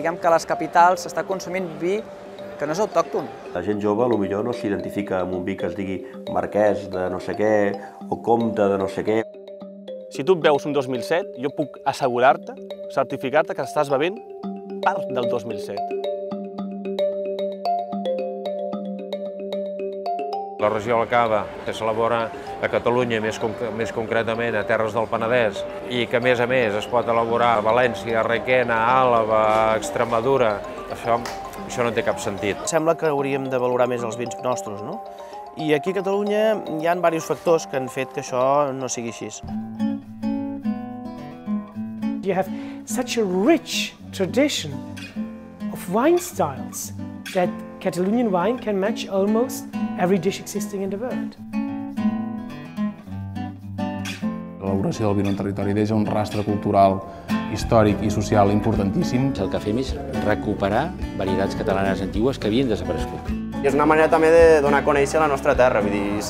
diguem que a les capitals s'està consumint vi que no és autòcton. La gent jove potser no s'identifica amb un vi que es digui marquès de no sé què o comte de no sé què. Si tu et beus un 2007, jo puc assegurar-te, certificar-te que estàs bevent part del 2007. La regió del Cava, que s'elabora a Catalunya, més concretament a Terres del Penedès, i que a més es pot elaborar a València, Requena, Àlava, Extremadura, això no té cap sentit. Sembla que hauríem de valorar més els vins nostres, no? I aquí a Catalunya hi ha diversos factors que han fet que això no sigui així. You have such a rich tradition of wine styles that Catalonian wine can match almost every dish existing in the world. L'elaboració del vi en un territori deixa un rastre cultural, històric i social importantíssim. El que fem és recuperar varietats catalanes antigues que havien desaparegut. I és una manera també de donar a conèixer la nostra terra, vull dir,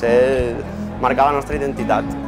marcar la nostra identitat.